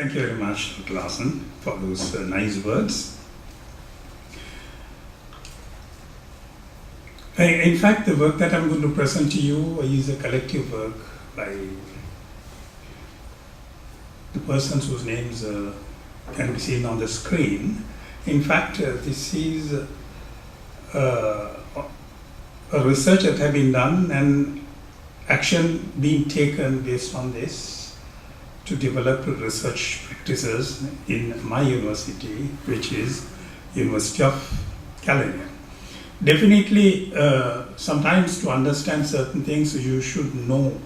Thank you very much, Dr. Larson, for those nice words. In fact, the work that I'm going to present to you is a collective work by the persons whose names can be seen on the screen. In fact, this is a research that has been done and action being taken based on this to develop research practices in my university, which is University of California. Definitely, sometimes to understand certain things, you should know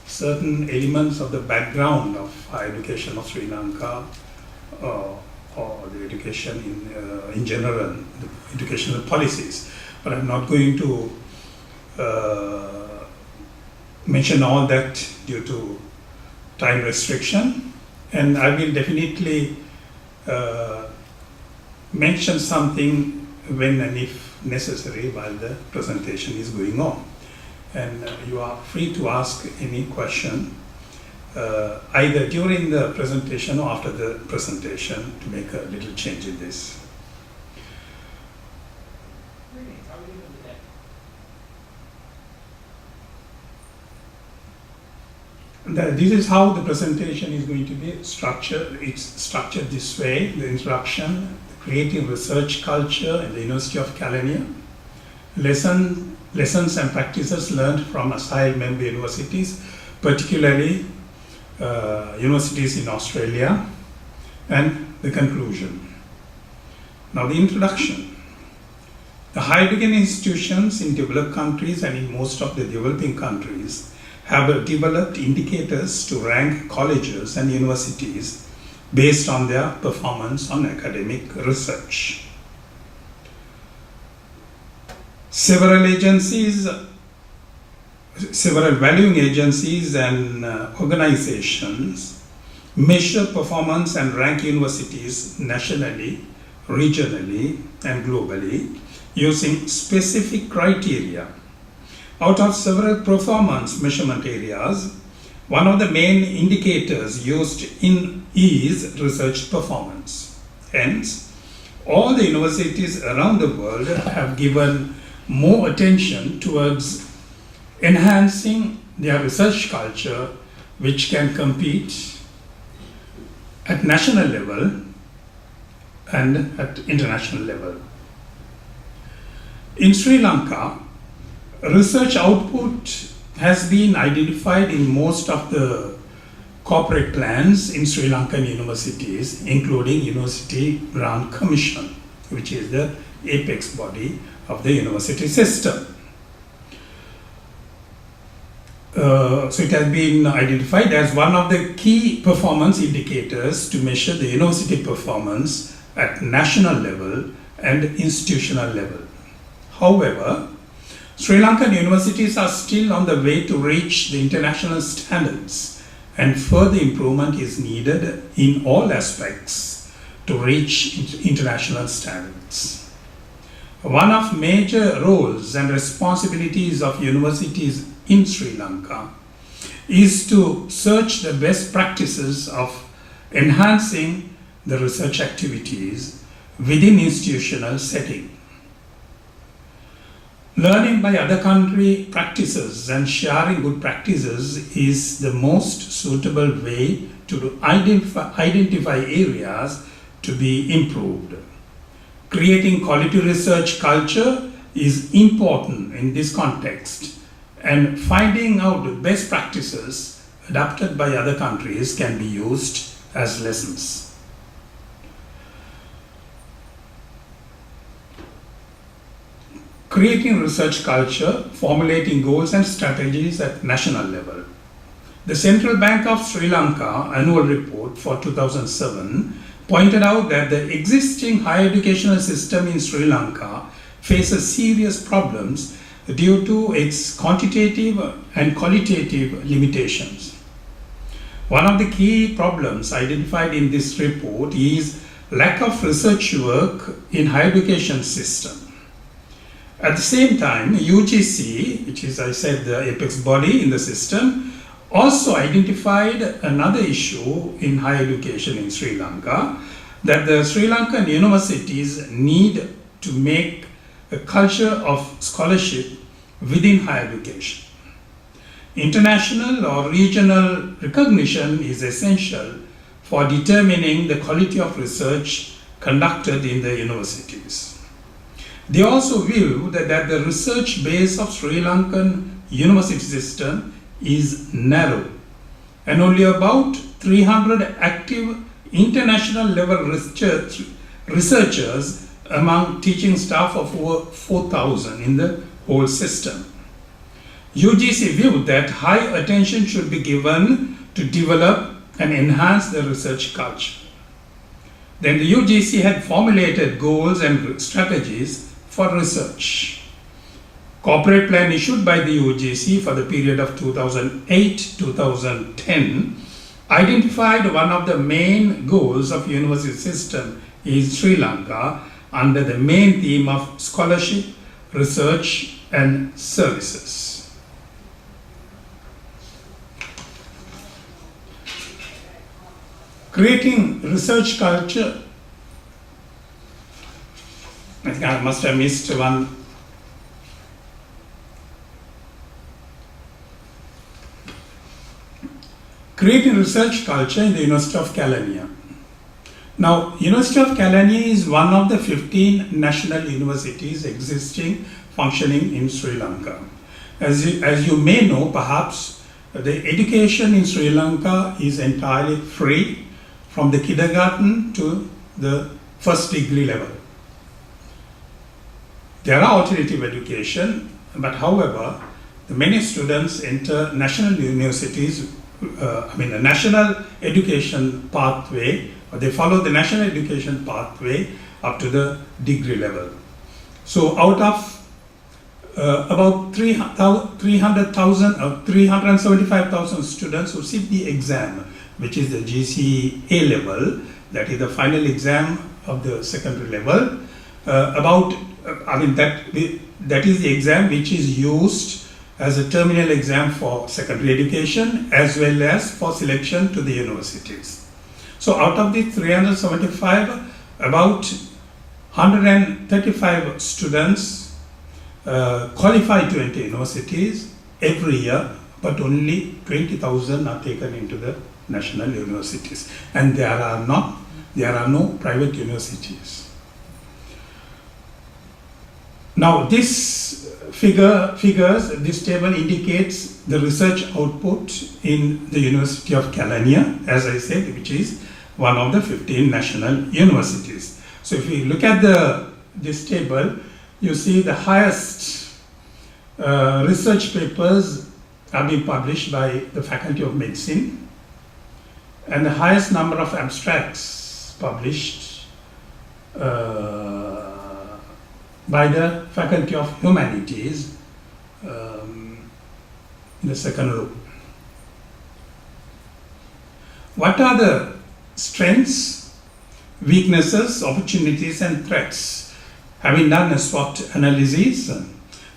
certain elements of the background of higher education of Sri Lanka, or the education in general, the educational policies. But I'm not going to mention all that due to time restriction, and I will definitely mention something when and if necessary while the presentation is going on. And you are free to ask any question either during the presentation or after the presentation to make a little change in this. This is how the presentation is going to be structured. It's structured this way: the introduction, the creative research culture in the University of California, lessons and practices learned from ASAIHL member universities, particularly universities in Australia, and the conclusion. Now the introduction. The higher education institutions in developed countries and in most of the developing countries have developed indicators to rank colleges and universities based on their performance on academic research. Several valuing agencies and organizations measure performance and rank universities nationally, regionally, and globally using specific criteria. Out of several performance measurement areas, one of the main indicators used is research performance. Hence, all the universities around the world have given more attention towards enhancing their research culture, which can compete at national level and at international level. In Sri Lanka, research output has been identified in most of the corporate plans in Sri Lankan universities, including University Grant Commission, which is the apex body of the university system. So it has been identified as one of the key performance indicators to measure the university performance at national level and institutional level. However, Sri Lankan universities are still on the way to reach the international standards, and further improvement is needed in all aspects to reach international standards. One of major roles and responsibilities of universities in Sri Lanka is to search the best practices of enhancing the research activities within institutional setting. Learning by other country practices and sharing good practices is the most suitable way to identify areas to be improved. Creating quality research culture is important in this context, and finding out the best practices adopted by other countries can be used as lessons. Creating research culture, formulating goals and strategies at national level. The Central Bank of Sri Lanka annual report for 2007 pointed out that the existing higher educational system in Sri Lanka faces serious problems due to its quantitative and qualitative limitations. One of the key problems identified in this report is lack of research work in higher education system. At the same time, UGC, which is, I said, the apex body in the system, also identified another issue in higher education in Sri Lanka, that the Sri Lankan universities need to make a culture of scholarship within higher education. International or regional recognition is essential for determining the quality of research conducted in the universities. They also view that the research base of Sri Lankan university system is narrow, and only about 300 active international level researchers among teaching staff of over 4,000 in the whole system. UGC viewed that high attention should be given to develop and enhance the research culture. Then the UGC had formulated goals and strategies for research. Corporate plan issued by the UGC for the period of 2008-2010 identified one of the main goals of university system in Sri Lanka under the main theme of scholarship, research and services. Creating research culture. I think I must have missed one. Creating research culture in the University of Kelaniya. Now, University of Kelaniya is one of the 15 national universities functioning in Sri Lanka. As you may know, perhaps, the education in Sri Lanka is entirely free from the kindergarten to the first degree level. There are alternative education, but however, many students enter national universities, a national education pathway, or they follow the national education pathway up to the degree level. So out of about 300,000 or 375,000 students who sit the exam, which is the GCA level, that is the final exam of the secondary level, that is the exam which is used as a terminal exam for secondary education as well as for selection to the universities. So out of the 375, about 135 students qualify to enter universities every year, but only 20,000 are taken into the national universities, and there are no private universities. Now this this table indicates the research output in the University of Kelaniya, as I said, which is one of the 15 national universities. So if you look at this table, you see the highest research papers are being published by the Faculty of Medicine, and the highest number of abstracts published by the Faculty of Humanities in the second row. What are the strengths, weaknesses, opportunities and threats? Having done a SWOT analysis,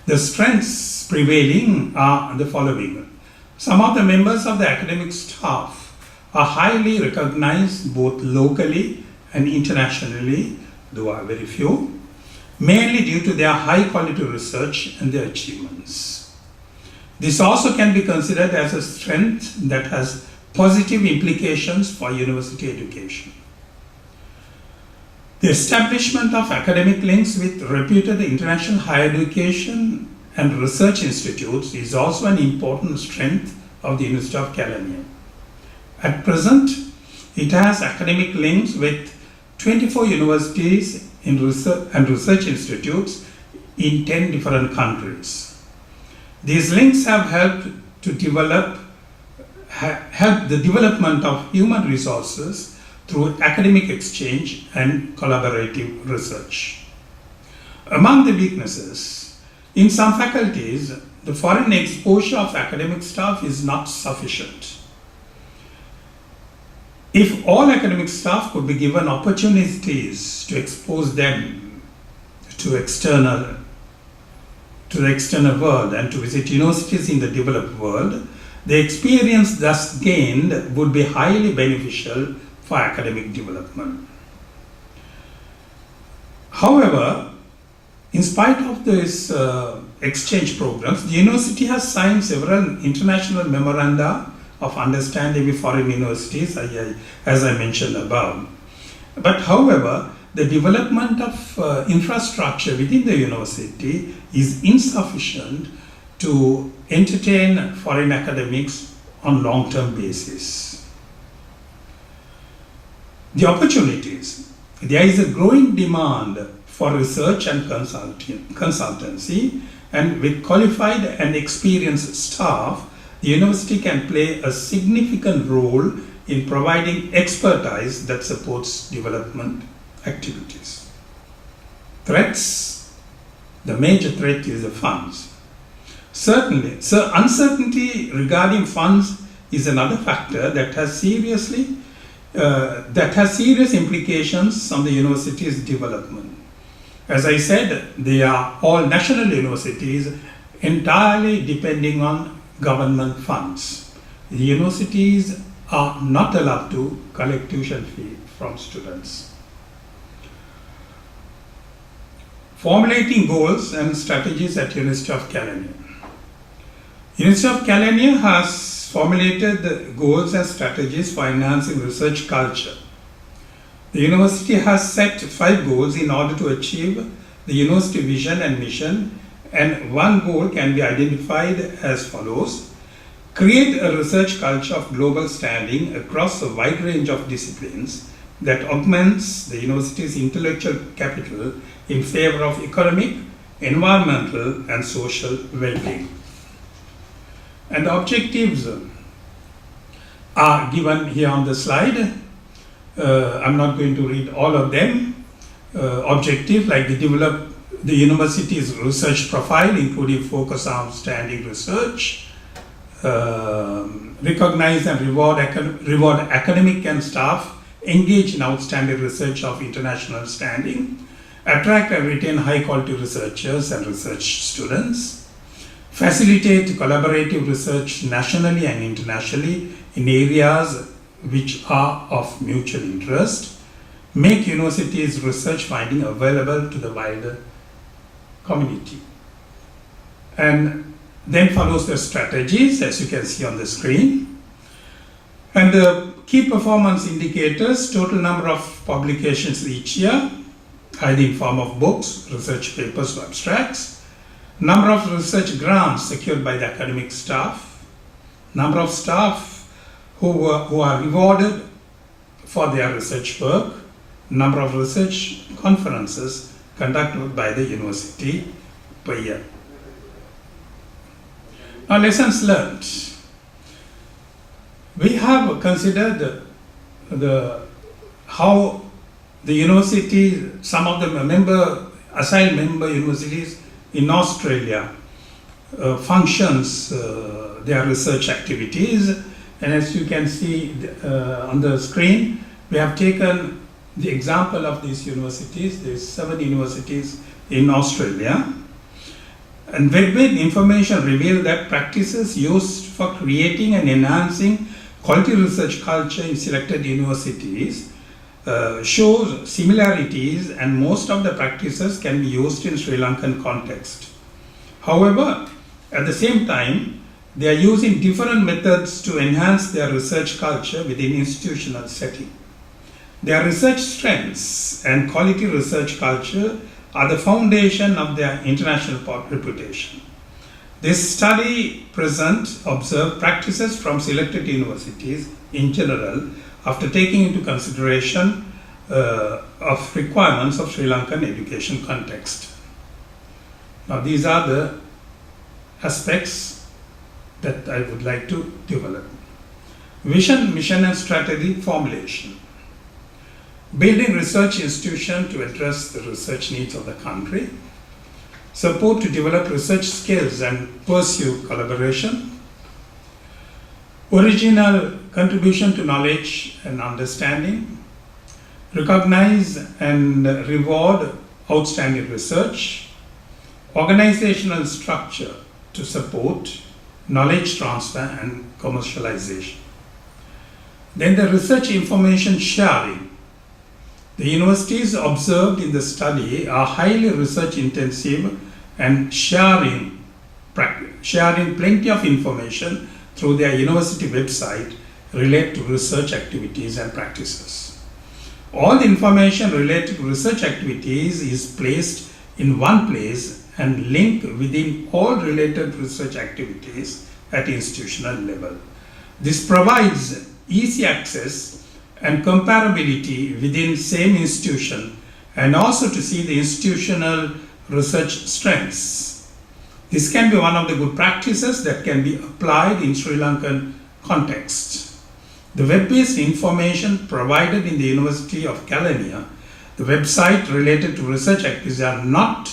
the strengths prevailing are the following. Some of the members of the academic staff are highly recognized both locally and internationally, though are very few, mainly due to their high quality research and their achievements. This also can be considered as a strength that has positive implications for university education. The establishment of academic links with reputed international higher education and research institutes is also an important strength of the University of Kelaniya. At present, it has academic links with 24 universities and research institutes in 10 different countries. These links have helped the development of human resources through academic exchange and collaborative research. Among the weaknesses, in some faculties, the foreign exposure of academic staff is not sufficient. If all academic staff could be given opportunities to expose them to the external world and to visit universities in the developed world, The experience thus gained would be highly beneficial for academic development. However, in spite of this exchange programs, the university has signed several international memoranda of understanding with foreign universities, as I mentioned above. But however, the development of infrastructure within the university is insufficient to entertain foreign academics on long-term basis. The opportunities. There is a growing demand for research and consultancy, and with qualified and experienced staff, the university can play a significant role in providing expertise that supports development activities. Threats. The major threat is the funds. Certainly, so uncertainty regarding funds is another factor that has serious implications on the university's development. As I said, they are all national universities entirely depending on government funds. The universities are not allowed to collect tuition fee from students. Formulating goals and strategies at University of Kelaniya. University of Kelaniya has formulated the goals and strategies for enhancing research culture. The university has set 5 goals in order to achieve the university vision and mission, and one goal can be identified as follows: create a research culture of global standing across a wide range of disciplines that augments the university's intellectual capital in favor of economic, environmental, and social well-being. And the objectives are given here on the slide. I'm not going to read all of them. Objectives like to develop the university's research profile, including focus on outstanding research, recognize and reward academic and staff engaged in outstanding research of international standing, attract and retain high quality researchers and research students, facilitate collaborative research nationally and internationally in areas which are of mutual interest, make universities' research finding available to the wider community. And then follows the strategies, as you can see on the screen. And the key performance indicators: total number of publications each year, either in form of books, research papers, or abstracts, number of research grants secured by the academic staff, number of staff who are rewarded for their research work, number of research conferences conducted by the university per year. Now, lessons learned. We have considered how the university, some of the ASAIHL member universities in Australia functions their research activities, and as you can see on the screen, we have taken the example of these universities. There's 7 universities in Australia, and web-based information revealed that practices used for creating and enhancing quality research culture in selected universities shows similarities, and most of the practices can be used in Sri Lankan context. However, at the same time, they are using different methods to enhance their research culture within institutional setting. Their research strengths and quality research culture are the foundation of their international reputation. This study observed practices from selected universities in general after taking into consideration of requirements of Sri Lankan education context. Now, these are the aspects that I would like to develop. Vision, mission, and strategy formulation. Building research institution to address the research needs of the country. Support to develop research skills and pursue collaboration. Original contribution to knowledge and understanding. Recognize and reward outstanding research. Organizational structure to support knowledge transfer and commercialization. Then the research information sharing. The universities observed in the study are highly research intensive and sharing plenty of information through their university website related to research activities and practices. All the information related to research activities is placed in one place and linked within all related research activities at institutional level. This provides easy access and comparability within same institution and also to see the institutional research strengths. This can be one of the good practices that can be applied in Sri Lankan context. The web-based information provided in the University of Kelaniya, the website related to research activities are not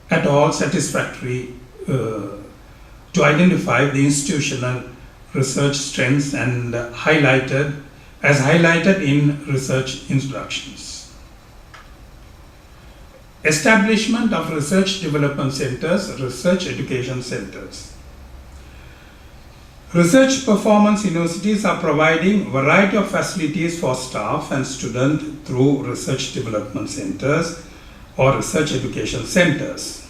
at all satisfactory to identify the institutional research strengths and highlighted in research instructions. Establishment of research development centers, research education centers. Research performance universities are providing a variety of facilities for staff and students through research development centers or research education centers.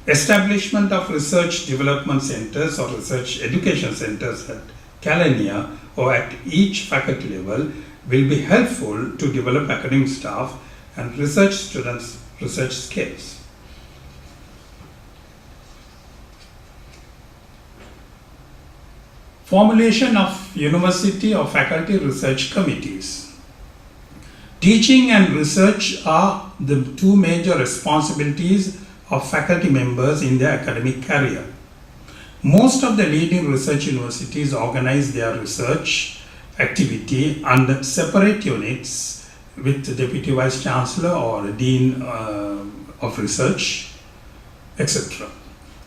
Establishment of research development centers or research education centers at Kelaniya or at each faculty level will be helpful to develop academic staff and research students' research skills. Formulation of university or faculty research committees. Teaching and research are the two major responsibilities of faculty members in their academic career. Most of the leading research universities organize their research activity under separate units with the Deputy Vice Chancellor or Dean of Research, etc.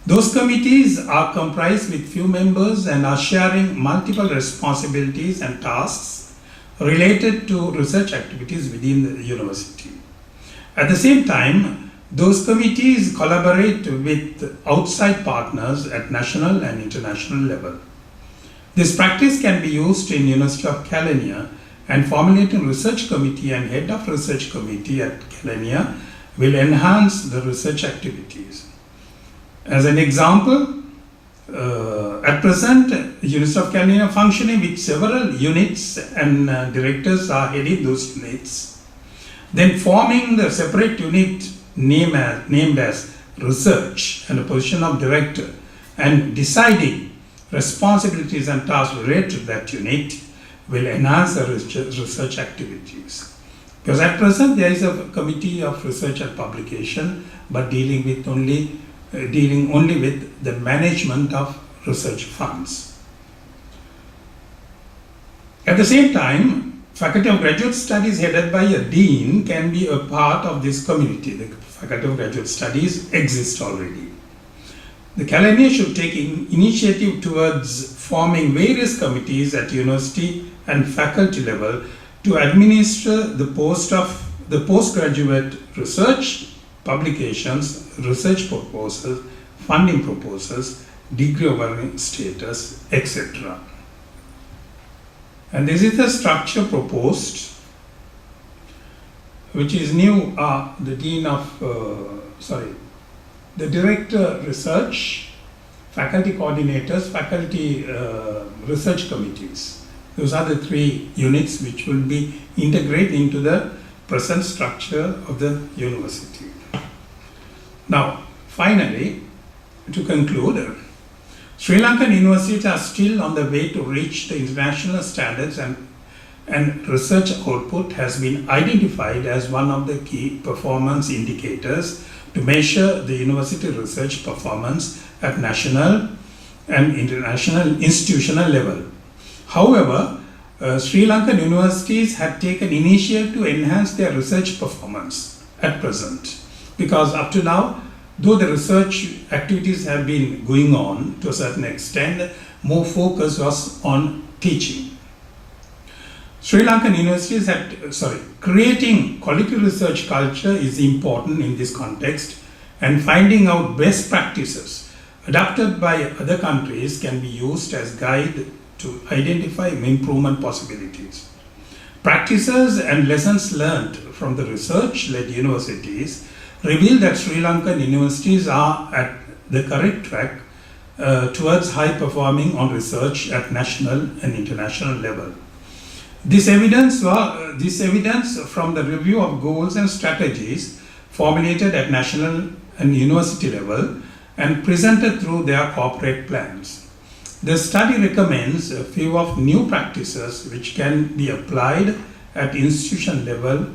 Those committees are comprised with few members and are sharing multiple responsibilities and tasks related to research activities within the university. At the same time, those committees collaborate with outside partners at national and international level. This practice can be used in University of Kelaniya, and formulating research committee and head of research committee at Kelaniya will enhance the research activities. As an example, at present, University of Kelaniya functioning with several units and directors are heading those units. Then forming the separate unit named as research and a position of director and deciding responsibilities and tasks related to that unit will enhance the research activities. Because at present there is a committee of research and publication, but dealing only with the management of research funds. At the same time, Faculty of Graduate Studies headed by a dean can be a part of this community. The Faculty of Graduate Studies exists already. The Kelaniya should take initiative towards forming various committees at university and faculty level to administer the postgraduate research, publications, research proposals, funding proposals, degree awarding status, etc. And this is the structure proposed, which is new. The director research, faculty coordinators, faculty research committees. Those are the three units which will be integrated into the present structure of the university. Now, finally, to conclude, Sri Lankan universities are still on the way to reach the international standards, and research output has been identified as one of the key performance indicators to measure the university research performance at national and international institutional level. However, Sri Lankan universities have taken initiative to enhance their research performance at present, because up to now, though the research activities have been going on to a certain extent, more focus was on teaching. Sri Lankan universities creating quality research culture is important in this context, and finding out best practices adapted by other countries can be used as guide to identify improvement possibilities. Practices and lessons learned from the research-led universities reveal that Sri Lankan universities are at the correct track towards high performing on research at national and international level. This evidence from the review of goals and strategies formulated at national and university level and presented through their corporate plans. The study recommends a few of new practices which can be applied at institution level.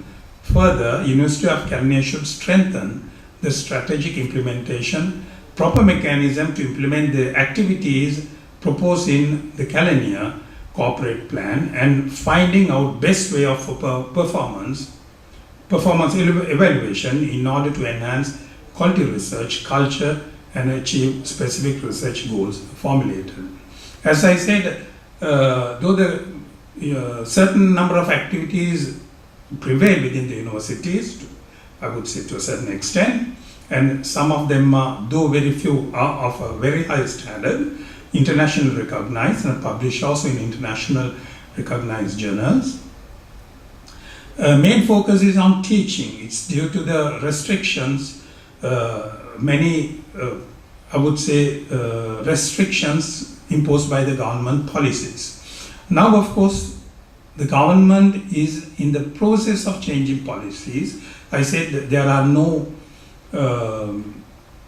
Further, University of Kenya should strengthen the strategic implementation, proper mechanism to implement the activities proposed in the Kalenia corporate plan, and finding out best way of performance evaluation in order to enhance quality research culture and achieve specific research goals formulated. As I said, though the certain number of activities prevail within the universities, I would say to a certain extent, and some of them, though very few, are of a very high standard, internationally recognized and published also in international recognized journals. Main focus is on teaching. It's due to the restrictions, many, I would say, restrictions imposed by the government policies. Now, of course, the government is in the process of changing policies. I said that there are no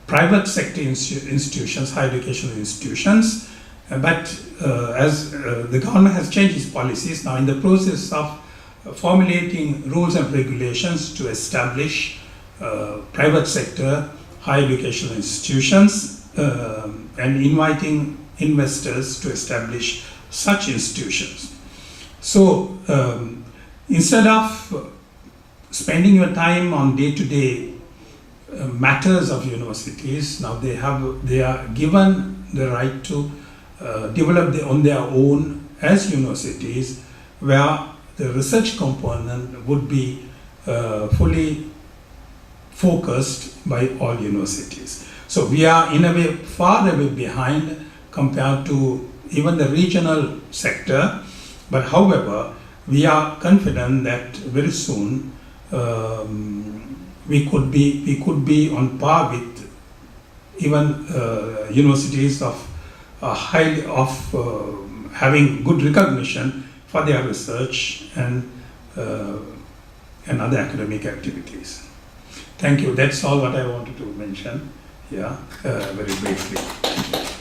private sector institutions, higher educational institutions, but as the government has changed its policies, now in the process of formulating rules and regulations to establish private sector higher educational institutions and inviting investors to establish such institutions. So instead of spending your time on day-to-day matters of universities, now they are given the right to develop on their own as universities, where the research component would be fully focused by all universities. So we are in a way far away behind compared to even the regional sector, but however we are confident that very soon we could be on par with even universities of having good recognition for their research and other academic activities. Thank you. That's all what I wanted to mention here very briefly.